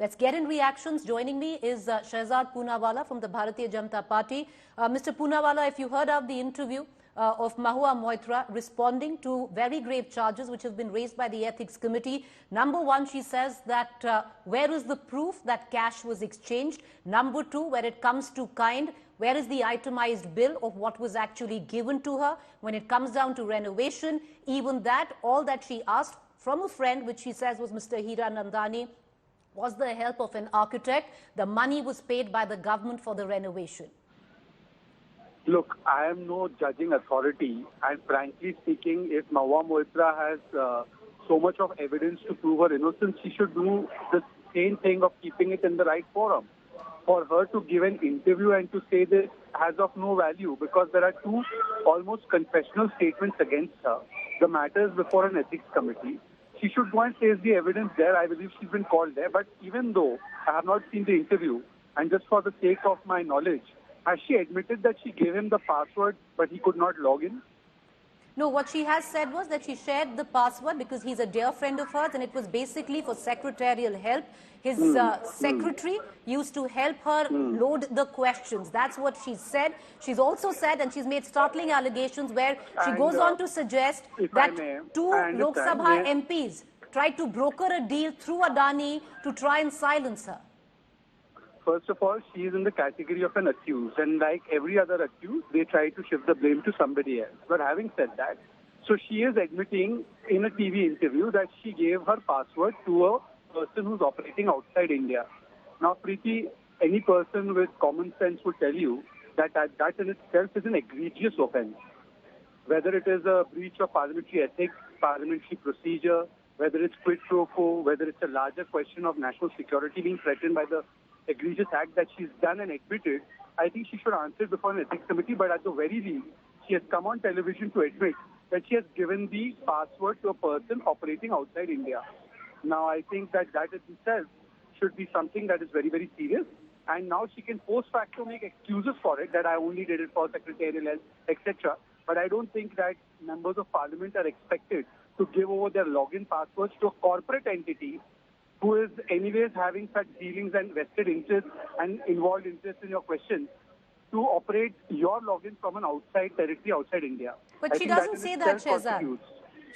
Let's get in reactions. Joining me is Shehzad Poonawalla from the Bharatiya Janata Party. Mr. Poonawalla, if you heard of the interview of Mahua Moitra responding to very grave charges which have been raised by the Ethics Committee. Number one, she says that where is the proof that cash was exchanged? Number two, where it comes to kind, where is the itemized bill of what was actually given to her? When it comes down to renovation, even that, all that she asked from a friend, which she says was Mr. Hiranandani, was the help of an architect. The money was paid by the government for the renovation. Look, I am no judging authority, and frankly speaking, if Mahua Moitra has so much of evidence to prove her innocence, she should do the same thing of keeping it in the right forum. For her to give an interview and to say this has of no value, because there are two almost confessional statements against her. The matter is before an ethics committee. She should go and face the evidence there. I believe she's been called there. But even though I have not seen the interview, and just for the sake of my knowledge, has she admitted that she gave him the password but he could not log in? No, what she has said was that she shared the password because he's a dear friend of hers, and it was basically for secretarial help. His secretary used to help her load the questions. That's what she said. She's also said, and she's made startling allegations where she goes on to suggest that two Lok Sabha MPs tried to broker a deal through Adani to try and silence her. First of all, she is in the category of an accused, and like every other accused, they try to shift the blame to somebody else. But having said that, so she is admitting in a TV interview that she gave her password to a person who's operating outside India. Now, Preeti, any person with common sense would tell you that that in itself is an egregious offense. Whether it is a breach of parliamentary ethics, parliamentary procedure, whether it's quid pro quo, whether it's a larger question of national security being threatened by the egregious act that she's done and admitted, I think she should answer before an ethics committee. But at the very least, she has come on television to admit that she has given the password to a person operating outside India. Now, I think that itself should be something that is very, very serious. And now she can post facto make excuses for it, that I only did it for secretarial help, etc. But I don't think that members of parliament are expected to give over their login passwords to a corporate entity who is anyways having such dealings and vested interests and involved interests in your questions, to operate your login from an outside territory outside India. But she doesn't say that, Shehzad.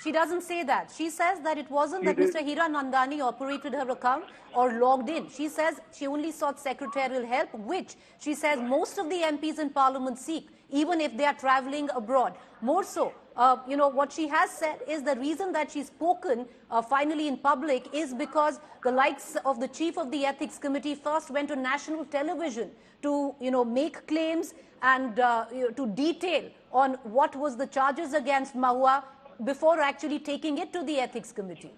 She doesn't say that. She says that it wasn't that Mr. Hiranandani operated her account or logged in. She says she only sought secretarial help, which she says most of the MPs in Parliament seek, even if they are travelling abroad. More so, what she has said is the reason that she's spoken finally in public is because the likes of the chief of the Ethics Committee first went to national television to, make claims and to detail on what was the charges against Mahua before actually taking it to the Ethics Committee.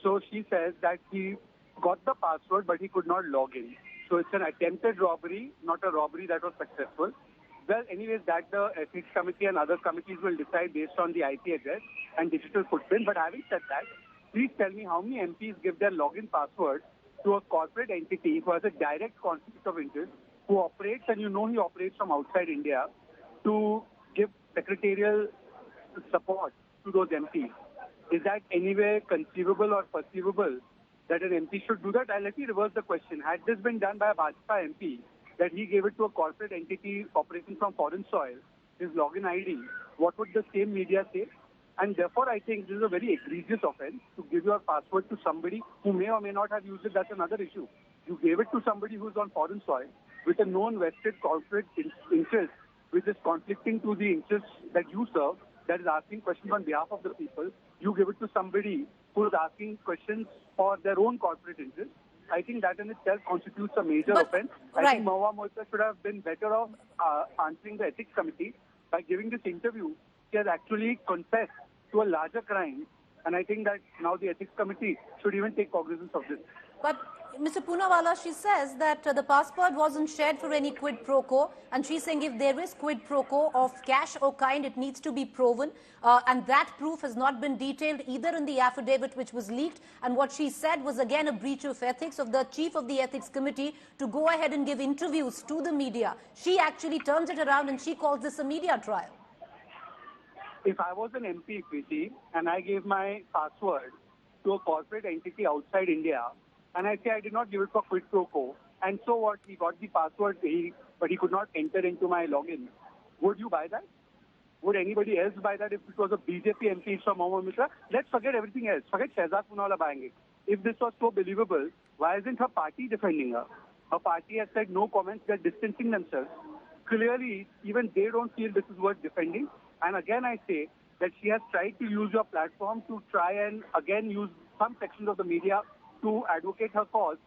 So she says that he got the password but he could not log in. So it's an attempted robbery, not a robbery that was successful. Well, anyways, that the Ethics Committee and other committees will decide based on the IP address and digital footprint. But having said that, please tell me how many MPs give their login password to a corporate entity who has a direct conflict of interest, who operates, and he operates from outside India, to give secretarial support to those MPs. Is that anywhere conceivable or perceivable that an MP should do that? And let me reverse the question. Had this been done by a Bajpa MP, that he gave it to a corporate entity operating from foreign soil, his login ID, what would the same media say? And therefore, I think this is a very egregious offense to give your password to somebody who may or may not have used it. That's another issue. You gave it to somebody who's on foreign soil with a known vested corporate interest, which is conflicting to the interests that you serve, that is asking questions on behalf of the people. You give it to somebody who is asking questions for their own corporate interests. I think that in itself constitutes a major offense. I think Mahua Moitra should have been better off answering the Ethics Committee. By giving this interview, she has actually confessed to a larger crime, and I think that now the Ethics Committee should even take cognizance of this. But Mr. Poonawalla, she says that the passport wasn't shared for any quid pro quo, and she's saying if there is quid pro quo of cash or kind, it needs to be proven, and that proof has not been detailed either in the affidavit which was leaked, and what she said was again a breach of ethics of the chief of the Ethics Committee to go ahead and give interviews to the media. She actually turns it around and she calls this a media trial. If I was an MP, Preeti, and I gave my password to a corporate entity outside India, and I say I did not give it for quid pro quo, and so what? He got the password, but he could not enter into my login. Would you buy that? Would anybody else buy that if it was a BJP MP from Mahua Moitra? Let's forget everything else. Forget Shehzad Poonawalla buying it. If this was so believable, why isn't her party defending her? Her party has said no comments, they're distancing themselves. Clearly, even they don't feel this is worth defending. And again, I say that she has tried to use your platform to try and again use some sections of the media to advocate her cause.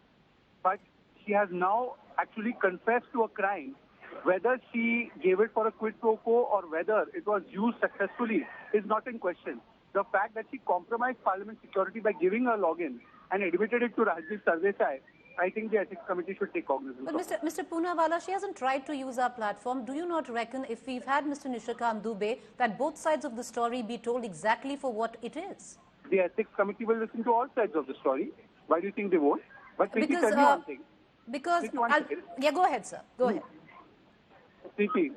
But she has now actually confessed to a crime. Whether she gave it for a quid pro quo or whether it was used successfully is not in question. The fact that she compromised parliament security by giving her login and admitted it to Rajdeep Sardesai, I think the ethics committee should take cognizance of. But Mr. Poonawalla, she hasn't tried to use our platform. Do you not reckon if we've had Mr. Nishikant Dubey that both sides of the story be told exactly for what it is? The ethics committee will listen to all sides of the story. Why do you think they won't? But Preeti, tell me one thing. Yeah, go ahead, sir. Go ahead. Preeti,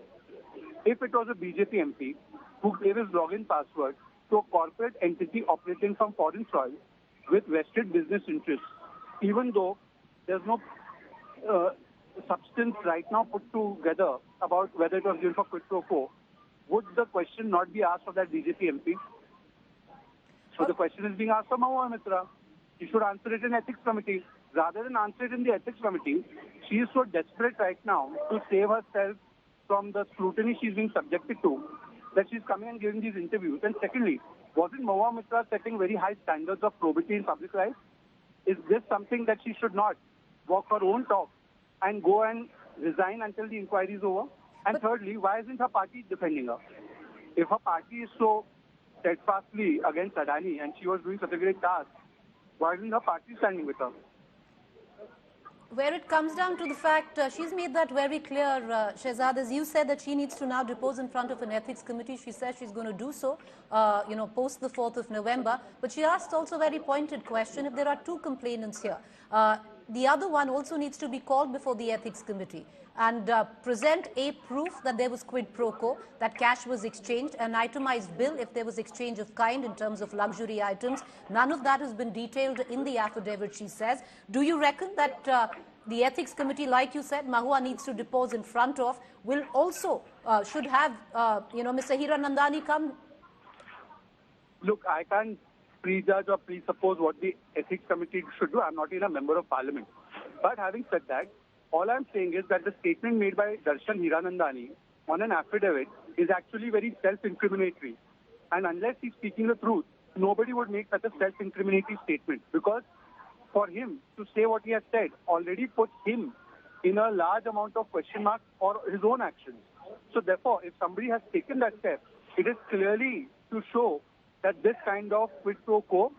if it was a BJP MP who gave his login password to a corporate entity operating from foreign soil with vested business interests, even though there's no substance right now put together about whether it was given for quid pro quo, would the question not be asked of that BJP MP? So the question is being asked of Mahua Moitra. She should answer it in ethics committee. Rather than answer it in the ethics committee, she is so desperate right now to save herself from the scrutiny she's being subjected to that she's coming and giving these interviews. And secondly, wasn't Mahua Moitra setting very high standards of probity in public life? Is this something that she should not walk her own talk and go and resign until the inquiry is over? And thirdly, why isn't her party defending her? If her party is so steadfastly against Adani and she was doing such a great task, why isn't her party standing with her? Where it comes down to the fact, she's made that very clear, Shehzad, as you said that she needs to now depose in front of an ethics committee. She says she's going to do so, post the 4th of November. But she asked also a very pointed question, if there are two complainants here. The other one also needs to be called before the ethics committee and present a proof that there was quid pro quo, that cash was exchanged, an itemized bill if there was exchange of kind in terms of luxury items. None of that has been detailed in the affidavit, she says. Do you reckon that the ethics committee, like you said, Mahua needs to depose in front of, will also, should have, Mr. Hiranandani come? Look, I can't prejudge or presuppose what the ethics committee should do. I'm not even a member of parliament. But having said that, all I'm saying is that the statement made by Darshan Hiranandani on an affidavit is actually very self-incriminatory. And unless he's speaking the truth, nobody would make such a self-incriminatory statement. Because for him to say what he has said already puts him in a large amount of question marks for his own actions. So therefore, if somebody has taken that step, it is clearly to show that this kind of quid pro quo,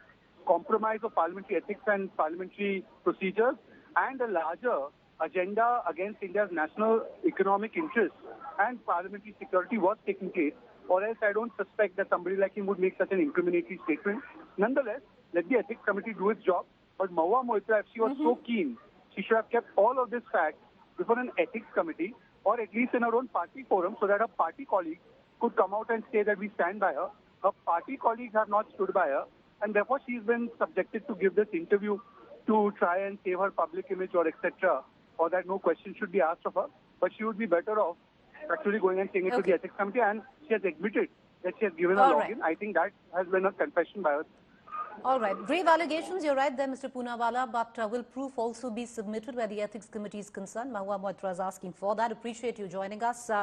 compromise of parliamentary ethics and parliamentary procedures, and a larger agenda against India's national economic interests and parliamentary security was taking place, or else I don't suspect that somebody like him would make such an incriminatory statement. Nonetheless, let the ethics committee do its job. But Mahua Moitra, if she was so keen, she should have kept all of this fact before an ethics committee, or at least in her own party forum, so that her party colleagues could come out and say that we stand by her. Her party colleagues have not stood by her, and therefore she's been subjected to give this interview to try and save her public image or etc., or that no question should be asked of her. But she would be better off actually going and saying it to the ethics committee, and she has admitted that she has given a login. I think that has been a confession by her. All right. Grave allegations, you're right there, Mr. Poonawalla, but will proof also be submitted where the ethics committee is concerned? Mahua Moitra is asking for that. Appreciate you joining us.